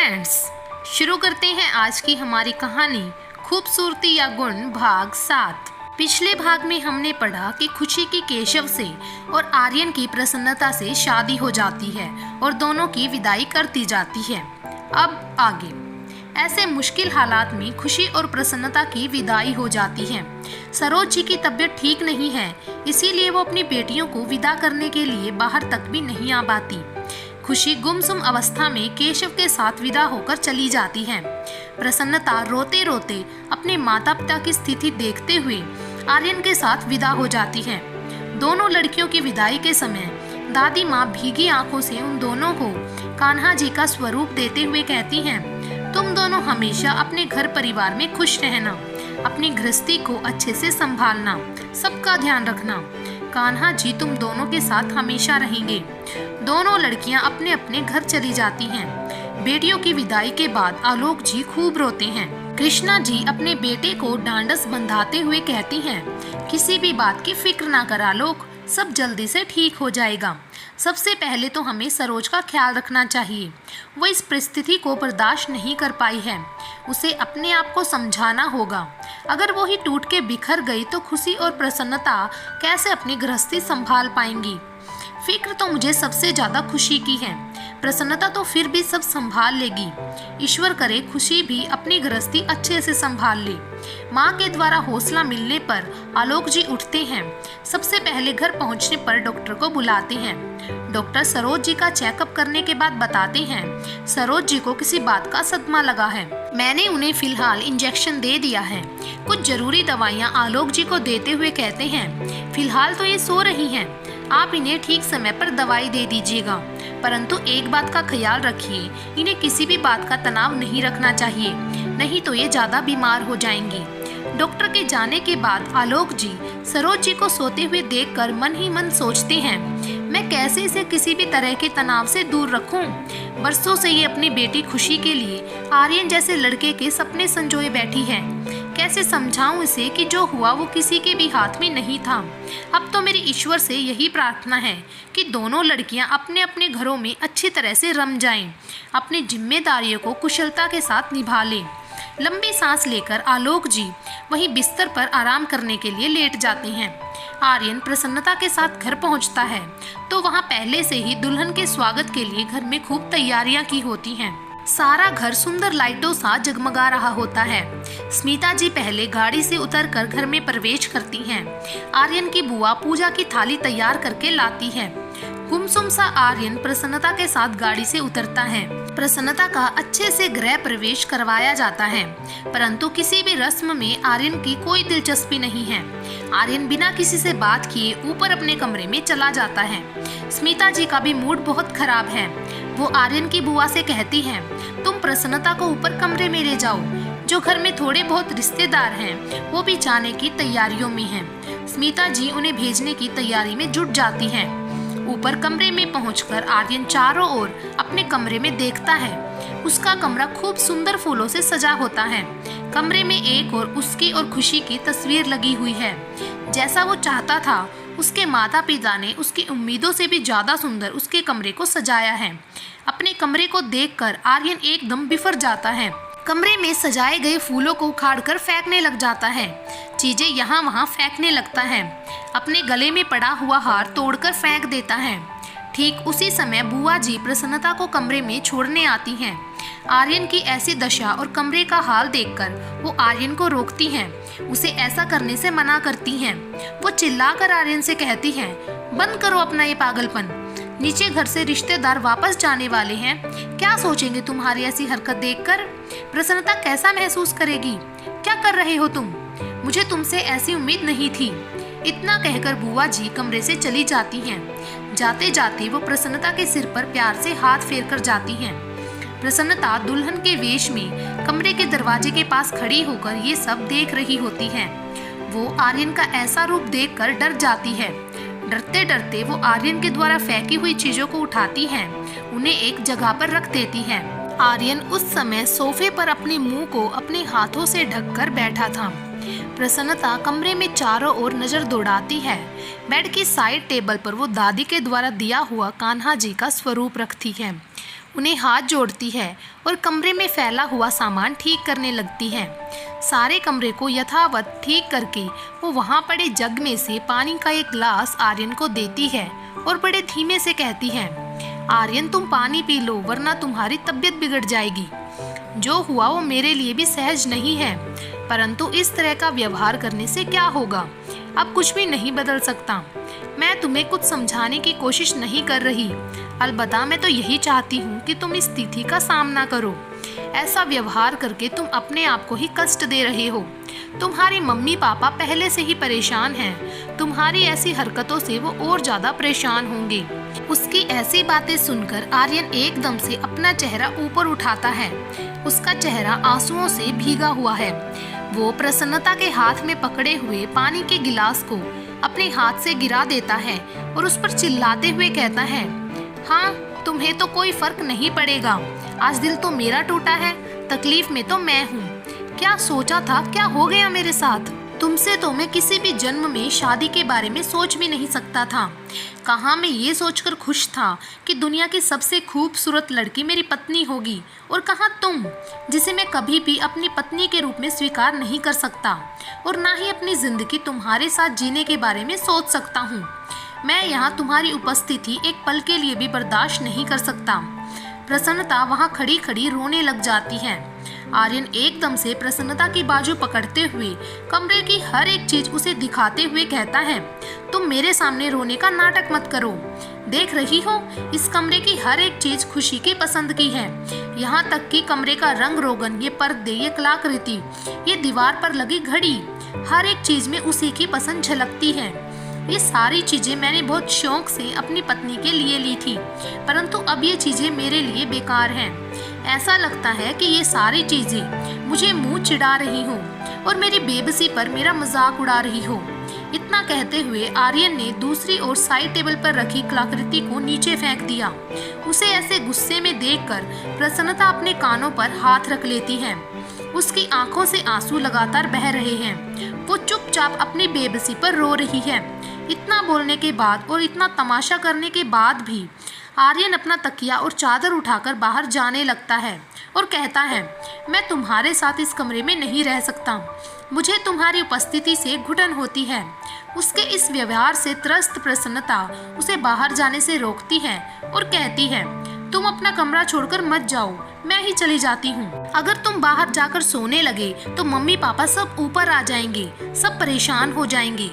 Friends, शुरू करते हैं आज की हमारी कहानी खूबसूरती या गुण भाग 7। पिछले भाग में हमने पढ़ा कि खुशी की केशव से और आर्यन की प्रसन्नता से शादी हो जाती है और दोनों की विदाई कर दी जाती है। अब आगे। ऐसे मुश्किल हालात में खुशी और प्रसन्नता की विदाई हो जाती है। सरोज जी की तबीयत ठीक नहीं है, इसीलिए वो अपनी बेटियों को विदा करने के लिए बाहर तक भी नहीं आ पाती। खुशी गुमसुम अवस्था में केशव के साथ विदा होकर चली जाती है। प्रसन्नता रोते रोते अपने माता पिता की स्थिति देखते हुए आर्यन के साथ विदा हो जाती है। दोनों लड़कियों की विदाई के समय दादी माँ भीगी आंखों से उन दोनों को कान्हा जी का स्वरूप देते हुए कहती हैं, तुम दोनों हमेशा अपने घर परिवार में खुश रहना, अपनी गृहस्थी को अच्छे से संभालना, सबका ध्यान रखना। कान्हा जी तुम दोनों के साथ हमेशा रहेंगे। दोनों लड़कियां अपने अपने घर चली जाती हैं। बेटियों की विदाई के बाद आलोक जी खूब रोते हैं। कृष्णा जी अपने बेटे को ढांढस बंधाते हुए कहती हैं, किसी भी बात की फिक्र ना कर आलोक, सब जल्दी से ठीक हो जाएगा। सबसे पहले तो हमें सरोज का ख्याल रखना चाहिए। वो इस परिस्थिति को बर्दाश्त नहीं कर पाई है, उसे अपने आप को समझाना होगा। अगर वो ही टूट के बिखर गई तो खुशी और प्रसन्नता कैसे अपनी गृहस्थी संभाल पाएंगी। फिक्र तो मुझे सबसे ज़्यादा खुशी की है, प्रसन्नता तो फिर भी सब संभाल लेगी। ईश्वर करे खुशी भी अपनी गृहस्थी अच्छे से संभाल ले। माँ के द्वारा हौसला मिलने पर आलोक जी उठते हैं। सबसे पहले घर पहुँचने पर डॉक्टर को बुलाते हैं। डॉक्टर सरोज जी का चेकअप करने के बाद बताते हैं, सरोज जी को किसी बात का सदमा लगा है। मैंने उन्हें फिलहाल इंजेक्शन दे दिया है। कुछ जरूरी दवाइयाँ आलोक जी को देते हुए कहते हैं, फिलहाल तो ये सो रही हैं, आप इन्हें ठीक समय पर दवाई दे दीजिएगा, परंतु एक बात का ख्याल रखिए, इन्हें किसी भी बात का तनाव नहीं रखना चाहिए, नहीं तो ये ज्यादा बीमार हो जाएंगी। डॉक्टर के जाने के बाद आलोक जी सरोज जी को सोते हुए देखकर मन ही मन सोचते हैं, मैं कैसे इसे किसी भी तरह के तनाव से दूर रखूं। बरसों से ये अपनी बेटी खुशी के लिए आर्यन जैसे लड़के के सपने संजोए बैठी है। कैसे समझाऊं इसे कि जो हुआ वो किसी के भी हाथ में नहीं था। अब तो मेरी ईश्वर से यही प्रार्थना है कि दोनों लड़कियां अपने अपने घरों में अच्छी तरह से रम जाएं, अपनी जिम्मेदारियों को कुशलता के साथ निभा लें। लंबी सांस लेकर आलोक जी वहीं बिस्तर पर आराम करने के लिए लेट जाते हैं। आर्यन प्रसन्नता के साथ घर पहुंचता है तो वहां पहले से ही दुल्हन के स्वागत के लिए घर में खूब तैयारियां की होती हैं। सारा घर सुंदर लाइटों सा जगमगा रहा होता है। स्मिता जी पहले गाड़ी से उतरकर घर में प्रवेश करती हैं। आर्यन की बुआ पूजा की थाली तैयार करके लाती है। गुमसुम सा आर्यन प्रसन्नता के साथ गाड़ी से उतरता है। प्रसन्नता का अच्छे से गृह प्रवेश करवाया जाता है, परंतु किसी भी रस्म में आर्यन की कोई दिलचस्पी नहीं है। आर्यन बिना किसी से बात किए ऊपर अपने कमरे में चला जाता है। स्मिता जी का भी मूड बहुत खराब है। वो आर्यन की बुआ से कहती हैं, तुम प्रसन्नता को ऊपर कमरे में ले जाओ। जो घर में थोड़े बहुत रिश्तेदार हैं वो भी जाने की तैयारियों में हैं। स्मिता जी उन्हें भेजने की तैयारी में जुट जाती हैं। ऊपर कमरे में पहुंचकर आर्यन चारों ओर अपने कमरे में देखता है। उसका कमरा खूब सुंदर फूलों से सजा होता है। कमरे में एक और उसकी और खुशी की तस्वीर लगी हुई है। जैसा वो चाहता था उसके माता पिता ने उसकी उम्मीदों से भी ज्यादा सुंदर उसके कमरे को सजाया है। अपने कमरे को देखकर आर्यन एकदम बिफर जाता है। कमरे में सजाए गए फूलों को उखाड़कर फेंकने लग जाता है। चीजें यहाँ वहाँ फेंकने लगता है। अपने गले में पड़ा हुआ हार तोड़कर फेंक देता है। ठीक उसी समय बुआ जी प्रसन्नता को कमरे में छोड़ने आती हैं। आर्यन की ऐसी दशा और कमरे का हाल देखकर वो आर्यन को रोकती हैं, उसे ऐसा करने से मना करती हैं। वो चिल्लाकर आर्यन से कहती हैं, बंद करो अपना ये पागलपन। नीचे घर से रिश्तेदार वापस जाने वाले हैं, क्या सोचेंगे तुम्हारी ऐसी हरकत देखकर। प्रसन्नता कैसा महसूस करेगी। क्या कर रहे हो तुम, मुझे तुमसे ऐसी उम्मीद नहीं थी। इतना कहकर बुआ जी कमरे से चली जाती हैं। जाते जाते वो प्रसन्नता के सिर पर प्यार से हाथ फेर कर जाती हैं। प्रसन्नता दुल्हन के वेश में कमरे के दरवाजे के पास खड़ी होकर ये सब देख रही होती है। वो आर्यन का ऐसा रूप देखकर डर जाती है। डरते डरते वो आर्यन के द्वारा फेंकी हुई चीजों को उठाती हैं, उन्हें एक जगह पर रख देती हैं। आर्यन उस समय सोफे पर अपने मुंह को अपने हाथों से ढककर बैठा था। प्रसन्नता कमरे में चारों ओर नजर दौड़ाती है। बेड की साइड टेबल पर वो दादी के द्वारा दिया हुआ कान्हा जी का स्वरूप रखती है। उन्हें हाथ जोड़ती है और कमरे में फैला हुआ सामान ठीक करने लगती है। सारे कमरे को यथावत ठीक करके वो वहाँ पड़े जग में से पानी का एक गिलास आर्यन को देती है और बड़े धीमे से कहती है, आर्यन तुम पानी पी लो वरना तुम्हारी तबीयत बिगड़ जाएगी। जो हुआ वो मेरे लिए भी सहज नहीं है, परंतु इस तरह का व्यवहार करने से क्या होगा, अब कुछ भी नहीं बदल सकता। मैं तुम्हें कुछ समझाने की कोशिश नहीं कर रही, अलबत्ता मैं तो यही चाहती हूँ कि तुम इस स्थिति का सामना करो। ऐसा व्यवहार करके तुम अपने आप को ही कष्ट दे रहे हो। तुम्हारी मम्मी पापा पहले से ही परेशान हैं, तुम्हारी ऐसी हरकतों से वो और ज्यादा परेशान होंगे। उसकी ऐसी बातें सुनकर आर्यन एकदम से अपना चेहरा ऊपर उठाता है। उसका चेहरा आंसुओं से भीगा हुआ है। वो प्रसन्नता के हाथ में पकड़े हुए पानी के गिलास को अपने हाथ से गिरा देता है और उस पर चिल्लाते हुए कहता है, हाँ तुम्हें तो कोई फर्क नहीं पड़ेगा, आज दिल तो मेरा टूटा है, तकलीफ में तो मैं हूँ। क्या सोचा था, क्या हो गया मेरे साथ? तुमसे तो मैं किसी भी जन्म में शादी के बारे में सोच भी नहीं सकता था। कहाँ मैं ये सोचकर खुश था कि दुनिया की सबसे खूबसूरत लड़की मेरी पत्नी होगी, और कहाँ तुम, जिसे मैं कभी भी अपनी पत्नी के रूप में स्वीकार नहीं कर सकता और ना ही अपनी जिंदगी तुम्हारे साथ जीने के बारे में सोच सकता हूँ। मैं यहाँ तुम्हारी उपस्थिति एक पल के लिए भी बर्दाश्त नहीं कर सकता। प्रसन्नता वहाँ खड़ी खड़ी रोने लग जाती है। आर्यन एकदम से प्रसन्नता की बाजू पकड़ते हुए कमरे की हर एक चीज उसे दिखाते हुए कहता है, तुम मेरे सामने रोने का नाटक मत करो। देख रही हो, इस कमरे की हर एक चीज खुशी की पसंद की है। यहाँ तक कि कमरे का रंग रोगन, ये पर्दे, ये कलाकृति, ये दीवार पर लगी घड़ी, हर एक चीज में उसी की पसंद झलकती है। ये सारी चीजें मैंने बहुत शौक से अपनी पत्नी के लिए ली थी, परंतु अब ये चीजें मेरे लिए बेकार हैं। ऐसा लगता है कि ये सारी चीजें मुझे मुंह चिढ़ा रही हो और मेरी बेबसी पर मेरा मजाक उड़ा रही हो। इतना कहते हुए आर्यन ने दूसरी ओर साइड टेबल पर रखी कलाकृति को नीचे फेंक दिया। उसे ऐसे गुस्से में देखकर प्रसन्नता अपने कानों पर हाथ रख लेती है। उसकी आंखों से आंसू लगातार बह रहे हैं। वो चुपचाप अपनी बेबसी पर रो रही है। इतना बोलने के बाद और इतना तमाशा करने के बाद भी आर्यन अपना तकिया और चादर उठाकर बाहर जाने लगता है और कहता है, मैं तुम्हारे साथ इस कमरे में नहीं रह सकता, मुझे तुम्हारी उपस्थिति से घुटन होती है। उसके इस व्यवहार से त्रस्त प्रसन्नता उसे बाहर जाने से रोकती है और कहती है, तुम अपना कमरा छोड़कर मत जाओ, मैं ही चली जाती हूँ। अगर तुम बाहर जाकर सोने लगे तो मम्मी पापा सब ऊपर आ जाएंगे, सब परेशान हो जाएंगे।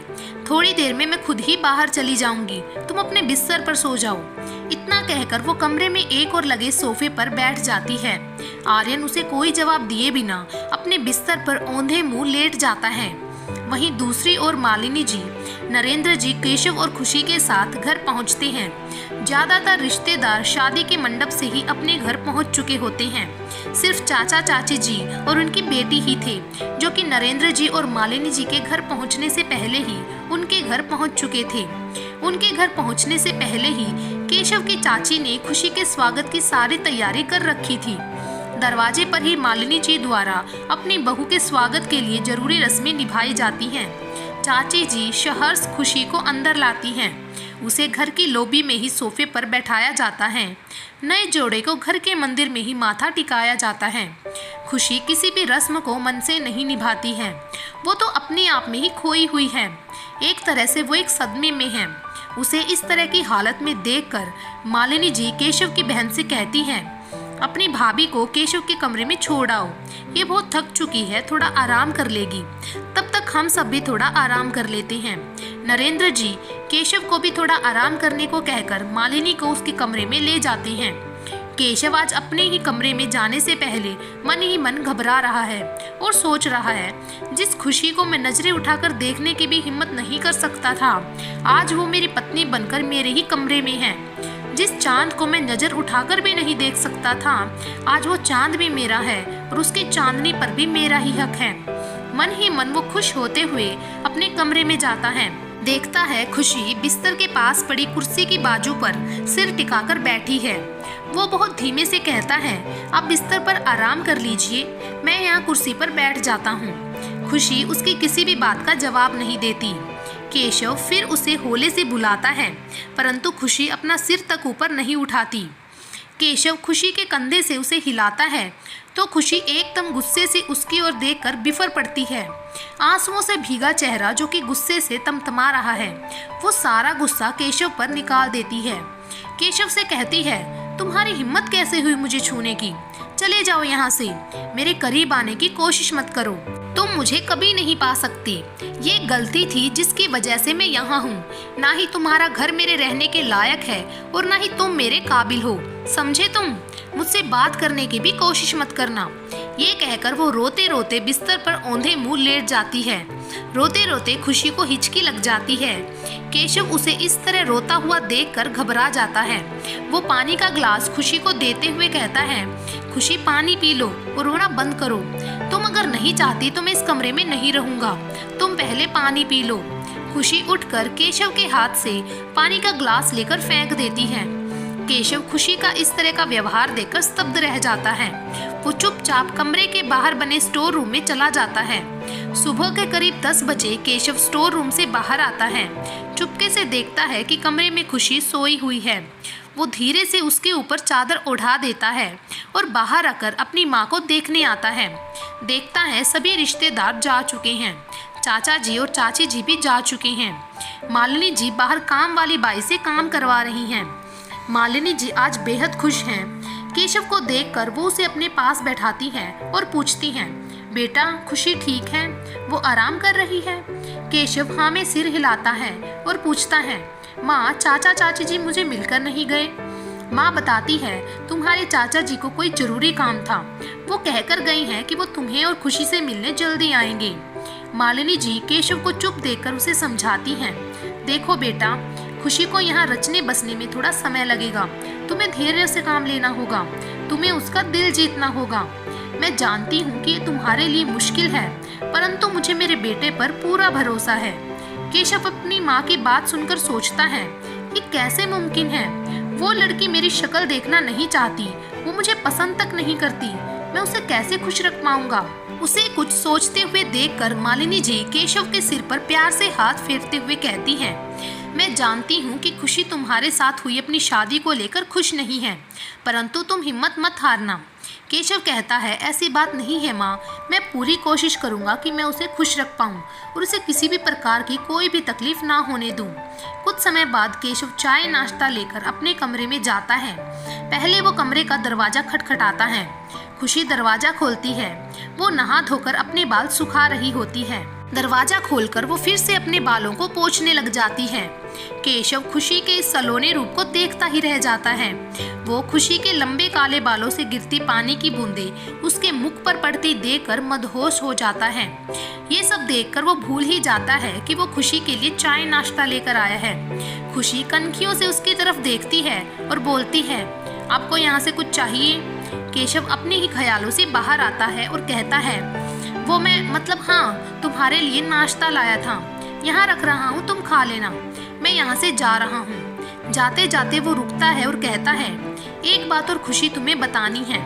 थोड़ी देर में मैं खुद ही बाहर चली जाऊंगी, तुम अपने बिस्तर पर सो जाओ। इतना कहकर वो कमरे में एक और लगे सोफे पर बैठ जाती है। आर्यन उसे कोई जवाब दिए बिना अपने बिस्तर पर औंधे मुंह लेट जाता है। वहीं दूसरी ओर मालिनी जी, नरेंद्र जी, केशव और खुशी के साथ घर पहुंचते हैं। ज्यादातर रिश्तेदार शादी के मंडप से ही अपने घर पहुंच चुके होते हैं। सिर्फ चाचा चाची जी और उनकी बेटी ही थे जो कि नरेंद्र जी और मालिनी जी के घर पहुंचने से पहले ही उनके घर पहुंच चुके थे। उनके घर पहुंचने से पहले ही केशव की चाची ने खुशी के स्वागत की सारी तैयारी कर रखी थी। दरवाजे पर ही मालिनी जी द्वारा अपनी बहू के स्वागत के लिए जरूरी रस्में निभाई जाती हैं। चाची जी सहर्ष खुशी को अंदर लाती हैं। उसे घर की लॉबी में ही सोफे पर बैठाया जाता है। नए जोड़े को घर के मंदिर में ही माथा टिकाया जाता है। खुशी किसी भी रस्म को मन से नहीं निभाती है, वो तो अपने आप में ही खोई हुई है। एक तरह से वो एक सदमे में है। उसे इस तरह की हालत में देखकर मालिनी जी केशव की बहन से कहती हैं, अपनी भाभी को केशव के कमरे में छोड़ आओ, ये बहुत थक चुकी है, थोड़ा आराम कर लेगी, तब तक हम सब भी थोड़ा आराम कर लेते हैं। नरेंद्र जी केशव को भी थोड़ा आराम करने को कहकर मालिनी को उसके कमरे में ले जाते हैं। केशव आज अपने ही कमरे में जाने से पहले मन ही मन घबरा रहा है और सोच रहा है, जिस खुशी को मैं नजरें उठाकर देखने की भी हिम्मत नहीं कर सकता था, आज वो मेरी पत्नी बनकर मेरे ही कमरे में है। जिस चांद को मैं नजर उठाकर भी नहीं देख सकता था, आज वो चांद भी मेरा है और उसकी चांदनी पर भी मेरा ही हक है। मन ही मन वो खुश होते हुए अपने कमरे में जाता है। देखता है खुशी बिस्तर के पास पड़ी कुर्सी की बाजू पर सिर टिकाकर बैठी है। वो बहुत धीमे से कहता है, आप बिस्तर पर आराम कर लीजिए, मैं यहाँ कुर्सी पर बैठ जाता हूँ। खुशी उसकी किसी भी बात का जवाब नहीं देती। केशव फिर उसे होले से बुलाता है, परंतु खुशी अपना सिर तक ऊपर नहीं उठाती। केशव खुशी के कंधे से उसे हिलाता है तो खुशी एकदम गुस्से से उसकी ओर देखकर बिफर पड़ती है। आंसुओं से भीगा चेहरा जो कि गुस्से से तमतमा रहा है, वो सारा गुस्सा केशव पर निकाल देती है। केशव से कहती है, तुम्हारी हिम्मत कैसे हुई मुझे छूने की? चले जाओ यहाँ से, मेरे करीब आने की कोशिश मत करो, तुम मुझे कभी नहीं पा सकती। ये गलती थी जिसकी वजह से मैं यहाँ हूँ। ना ही तुम्हारा घर मेरे रहने के लायक है और ना ही तुम मेरे काबिल हो, समझे तुम? मुझसे बात करने की भी कोशिश मत करना। ये कहकर वो रोते रोते बिस्तर पर औंधे मुंह लेट जाती है। रोते रोते खुशी को हिचकी लग जाती है। केशव उसे इस तरह रोता हुआ देखकर घबरा जाता है। वो पानी का ग्लास खुशी को देते हुए कहता है, खुशी पानी पी लो और रोना बंद करो। तुम अगर नहीं चाहती तो मैं इस कमरे में नहीं रहूंगा, तुम पहले पानी पी लो। खुशी उठकर केशव के हाथ से पानी का ग्लास लेकर फेंक देती है। केशव खुशी का इस तरह का व्यवहार देखकर स्तब्ध रह जाता है। वो चुपचाप कमरे के बाहर बने स्टोर रूम में चला जाता है। सुबह के करीब 10 बजे केशव स्टोर रूम से बाहर आता है। चुपके से देखता है कि कमरे में खुशी सोई हुई है। वो धीरे से उसके ऊपर चादर ओढ़ा देता है और बाहर आकर अपनी माँ को देखने आता है। देखता है सभी रिश्तेदार जा चुके हैं, चाचा जी और चाची जी भी जा चुके हैं। मालिनी जी बाहर काम वाली बाई से काम करवा रही हैं। मालिनी जी आज बेहद खुश हैं। केशव को देखकर वो उसे अपने पास बैठाती हैं और पूछती हैं, बेटा खुशी ठीक है, वो आराम कर रही है? केशव हाँ में सिर हिलाता है और पूछता है, माँ चाचा चाची जी मुझे मिलकर नहीं गए? माँ बताती है, तुम्हारे चाचा जी को कोई जरूरी काम था, वो कहकर गई हैं कि वो तुम्हें और खुशी से मिलने जल्दी आएंगे। मालिनी जी केशव को चुप देखकर उसे समझाती हैं, देखो बेटा खुशी को यहाँ रचने बसने में थोड़ा समय लगेगा, तुम्हें धैर्य से काम लेना होगा, तुम्हें उसका दिल जीतना होगा। मैं जानती हूँ कि ये तुम्हारे लिए मुश्किल है, परंतु मुझे मेरे बेटे पर पूरा भरोसा है। केशव अपनी माँ की बात सुनकर सोचता है, ये कैसे मुमकिन है? वो लड़की मेरी शक्ल देखना नहीं चाहती, वो मुझे पसंद तक नहीं करती, मैं उसे कैसे खुश रख पाऊंगा? उसे कुछ सोचते हुए देखकर मालिनी जी केशव के सिर पर प्यार से हाथ फेरते हुए कहती हैं, मैं जानती हूँ कि खुशी तुम्हारे साथ हुई अपनी शादी को लेकर खुश नहीं है, परंतु तुम हिम्मत मत हारना। केशव कहता है, ऐसी बात नहीं है माँ, मैं पूरी कोशिश करूँगा कि मैं उसे खुश रख पाऊँ और उसे किसी भी प्रकार की कोई भी तकलीफ ना होने दूँ। कुछ समय बाद केशव चाय नाश्ता लेकर अपने कमरे में जाता है। पहले वो कमरे का दरवाज़ा खटखटाता है। खुशी दरवाज़ा खोलती है। वो नहा धोकर अपने बाल सुखा रही होती है। दरवाजा खोलकर वो फिर से अपने बालों को पोंछने लग जाती है। केशव खुशी के इस सलोने रूप को देखता ही रह जाता है। वो खुशी के लंबे काले बालों से गिरती पानी की बूंदें उसके मुख पर पड़ती देखकर मदहोश हो जाता है। ये सब देखकर वो भूल ही जाता है कि वो खुशी के लिए चाय नाश्ता लेकर आया है। खुशी कनखियों से उसकी तरफ देखती है और बोलती है, आपको यहाँ से कुछ चाहिए? केशव अपने ही ख्यालों से बाहर आता है और कहता है, वो मैं मतलब हाँ, तुम्हारे लिए नाश्ता लाया था, यहाँ रख रहा हूँ, तुम खा लेना, मैं यहाँ से जा रहा हूँ। जाते जाते वो रुकता है और कहता है, एक बात और खुशी तुम्हें बतानी है।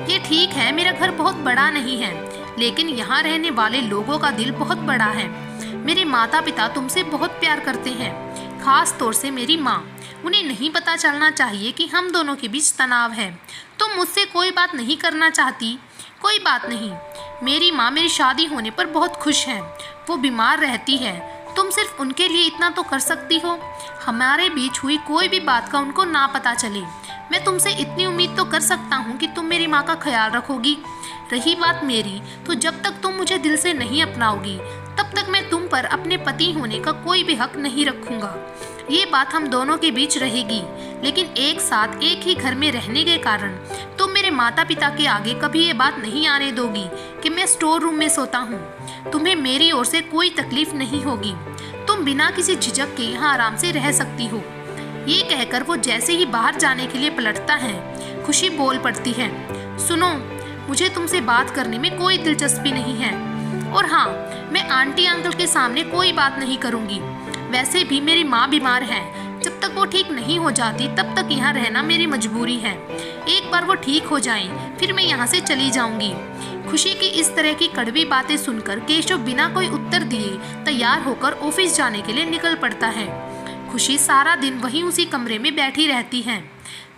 ये ठीक है मेरा घर बहुत बड़ा नहीं है, लेकिन यहाँ रहने वाले लोगों का दिल बहुत बड़ा है। मेरे माता पिता तुमसे बहुत प्यार करते हैं, खास तौर से मेरी माँ। उन्हें नहीं पता चलना चाहिए कि हम दोनों के बीच तनाव है। तुम मुझसे कोई बात नहीं करना चाहती, कोई बात नहीं। मेरी माँ मेरी शादी होने पर बहुत खुश है। वो बीमार रहती है, तुम सिर्फ उनके लिए इतना तो कर सकती हो, हमारे बीच हुई कोई भी बात का उनको ना पता चले। मैं तुमसे इतनी उम्मीद तो कर सकता हूँ कि तुम मेरी माँ का ख्याल रखोगी। रही बात मेरी, तो जब तक तुम मुझे दिल से नहीं अपनाओगी तब तक मैं तुम पर अपने पति होने का कोई भी हक नहीं रखूँगा। ये बात हम दोनों के बीच रहेगी, लेकिन एक साथ एक ही घर में रहने के कारण तुम मेरे माता पिता के आगे कभी ये बात नहीं आने दोगी कि मैं स्टोर रूम में सोता हूँ। तुम्हें मेरी ओर से कोई तकलीफ नहीं होगी, तुम बिना किसी झिझक के यहाँ आराम से रह सकती हो। ये कहकर वो जैसे ही बाहर जाने के लिए पलटता है, खुशी बोल पड़ती है, सुनो, मुझे तुमसे बात करने में कोई दिलचस्पी नहीं है, और हाँ, मैं आंटी अंकल के सामने कोई बात नहीं करूँगी। वैसे भी मेरी माँ बीमार है, जब तक वो ठीक नहीं हो जाती तब तक यहाँ रहना मेरी मजबूरी है। एक बार वो ठीक हो जाएं, फिर मैं यहाँ से चली जाऊँगी। खुशी की इस तरह की कड़वी बातें सुनकर केशव बिना कोई उत्तर दिए तैयार होकर ऑफिस जाने के लिए निकल पड़ता है। खुशी सारा दिन वहीं उसी कमरे में बैठी रहती है।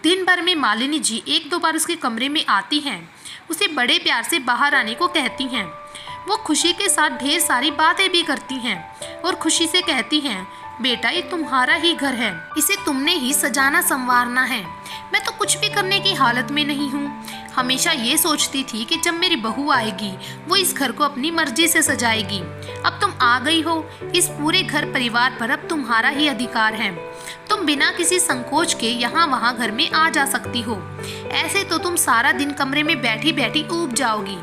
दिन भर में मालिनी जी एक दो बार उसके कमरे में आती हैं, उसे बड़े प्यार से बाहर आने को कहती हैं। वो खुशी के साथ ढेर सारी बातें भी करती हैं और खुशी से कहती हैं, बेटा ये तुम्हारा ही घर है, इसे तुमने ही सजाना संवारना है। मैं तो कुछ भी करने की हालत में नहीं हूँ। हमेशा ये सोचती थी कि जब मेरी बहू आएगी वो इस घर को अपनी मर्जी से सजाएगी। अब तुम आ गई हो, इस पूरे घर परिवार पर अब तुम्हारा ही अधिकार है। तुम बिना किसी संकोच के यहाँ वहाँ घर में आ जा सकती हो। ऐसे तो तुम सारा दिन कमरे में बैठी बैठी ऊब जाओगी।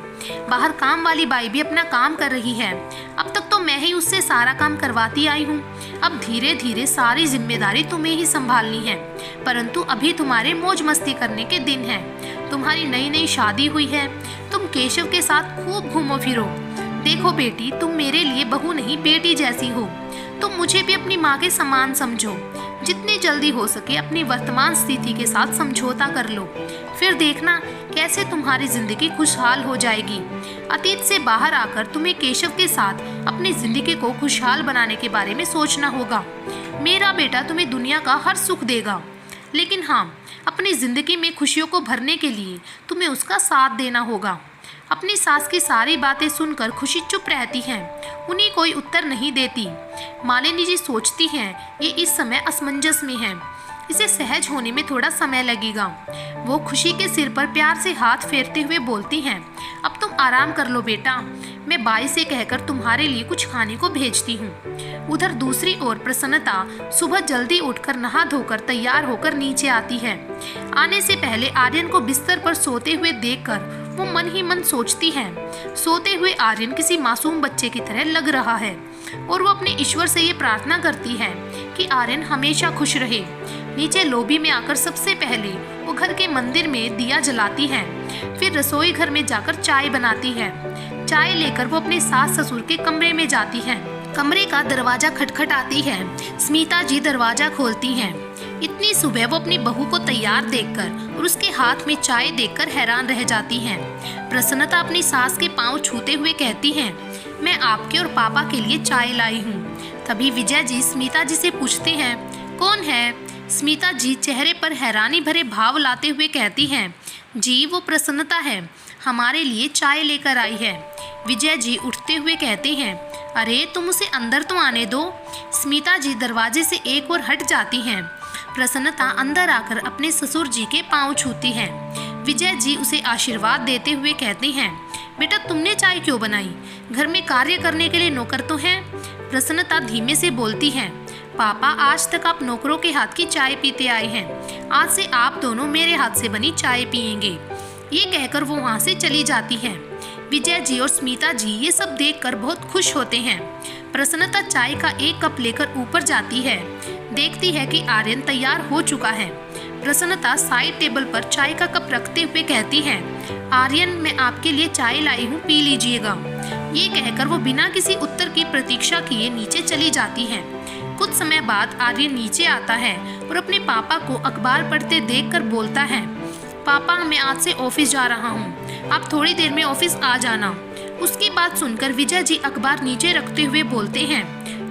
बाहर काम वाली बाई भी अपना काम कर रही है। अब तक तो मैं ही उससे सारा काम करवाती आई हूँ। अब धीरे धीरे सारी जिम्मेदारी तुम्हें ही संभालनी है। परंतु अभी तुम्हारे मौज मस्ती करने के दिन है। तुम्हारी नई नई शादी हुई है। तुम केशव के साथ खूब घूमो फिरो। देखो बेटी, तुम मेरे लिए बहू नहीं बेटी जैसी हो। तुम मुझे भी अपनी माँ के समान समझो। जितनी जल्दी हो सके अपनी वर्तमान स्थिति के साथ समझौता कर लो, फिर देखना कैसे तुम्हारी जिंदगी खुशहाल हो जाएगी। अतीत से बाहर आकर तुम्हें केशव के साथ अपनी जिंदगी को खुशहाल बनाने के बारे में सोचना होगा। मेरा बेटा तुम्हें दुनिया का हर सुख देगा, लेकिन हाँ, अपनी जिंदगी में खुशियों को भरने के लिए तुम्हें उसका साथ देना होगा। अपनी सास की सारी बातें सुनकर खुशी चुप रहती है, उन्हें कोई उत्तर नहीं देती। मालिनी जी सोचती हैं ये इस समय असमंजस में है, इसे सहज होने में थोड़ा समय लगेगा। वो खुशी के सिर पर प्यार से हाथ फेरते हुए बोलती हैं, अब तुम आराम कर लो बेटा, मैं बाई से कहकर तुम्हारे लिए कुछ खाने को भेजती हूँ। उधर दूसरी ओर प्रसन्नता सुबह जल्दी उठकर नहा धोकर तैयार होकर नीचे आती है। आने से पहले आर्यन को बिस्तर पर सोते हुए देखकर वो मन ही मन सोचती है, सोते हुए आर्यन किसी मासूम बच्चे की तरह लग रहा है और वो अपने ईश्वर से ये प्रार्थना करती है कि आर्यन हमेशा खुश रहे। नीचे लॉबी में आकर सबसे पहले वो घर के मंदिर में दिया जलाती है, फिर रसोई घर में जाकर चाय बनाती है। चाय लेकर वो अपने सास ससुर के कमरे में जाती है। कमरे का दरवाजा खटखटाती है। स्मिता जी दरवाजा खोलती हैं। इतनी सुबह वो अपनी बहू को तैयार देखकर और उसके हाथ में चाय देखकर हैरान रह जाती हैं। प्रसन्नता अपनी सास के पांव छूते हुए कहती हैं, मैं आपके और पापा के लिए चाय लाई हूँ। तभी विजय जी स्मिता जी से पूछते हैं, कौन है? स्मिता जी चेहरे पर हैरानी भरे भाव लाते हुए कहती हैं, जी वो प्रसन्नता है, हमारे लिए चाय लेकर आई है। विजय जी उठते हुए कहते हैं, अरे तुम उसे अंदर तो आने दो। स्मिता जी दरवाजे से एक ओर हट जाती हैं। प्रसन्नता अंदर आकर अपने ससुर जी के पांव छूती है। विजय जी उसे आशीर्वाद देते हुए कहते हैं, बेटा तुमने चाय क्यों बनाई? घर में कार्य करने के लिए नौकर तो हैं। प्रसन्नता धीमे से बोलती है, पापा आज तक आप नौकरों के हाथ की चाय पीते आए हैं, आज से आप दोनों मेरे हाथ से बनी चाय पियेंगे। ये कहकर वो वहाँ से चली जाती है। विजय जी और स्मिता जी ये सब देखकर बहुत खुश होते हैं। प्रसन्नता चाय का एक कप लेकर ऊपर जाती है, देखती है कि आर्यन तैयार हो चुका है। प्रसन्नता साइड टेबल पर चाय का कप रखते हुए कहती है, आर्यन मैं आपके लिए चाय लाई हूँ, पी लीजिएगा। ये कहकर वो बिना किसी उत्तर की प्रतीक्षा किए नीचे चली जाती है। कुछ समय बाद आर्यन नीचे आता है और अपने पापा को अखबार पढ़ते देखकर बोलता है, पापा मैं आज से ऑफिस जा रहा हूँ, आप थोड़ी देर में ऑफिस आ जाना। उसकी बात सुनकर विजय जी अखबार नीचे रखते हुए बोलते हैं,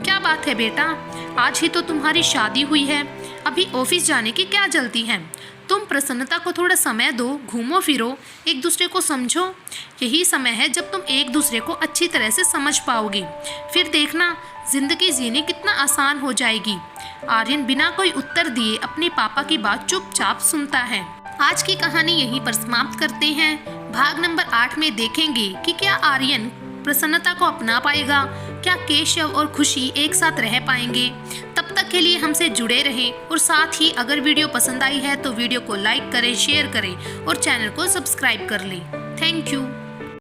क्या बात है बेटा, आज ही तो तुम्हारी शादी हुई है, अभी ऑफिस जाने की क्या जल्दी है? तुम प्रसन्नता को थोड़ा समय दो, घूमो फिरो, एक दूसरे को समझो। यही समय है जब तुम एक दूसरे को अच्छी तरह से समझ पाओगे, फिर देखना जिंदगी जीनी कितना आसान हो जाएगी। आर्यन बिना कोई उत्तर दिए अपने पापा की बात चुपचाप सुनता है। आज की कहानी यहीं पर समाप्त करते हैं। भाग नंबर 8 में देखेंगे कि क्या आर्यन प्रसन्नता को अपना पाएगा, क्या केशव और खुशी एक साथ रह पाएंगे। तब तक के लिए हमसे जुड़े रहें और साथ ही अगर वीडियो पसंद आई है तो वीडियो को लाइक करें, शेयर करें और चैनल को सब्सक्राइब कर लें। Thank you.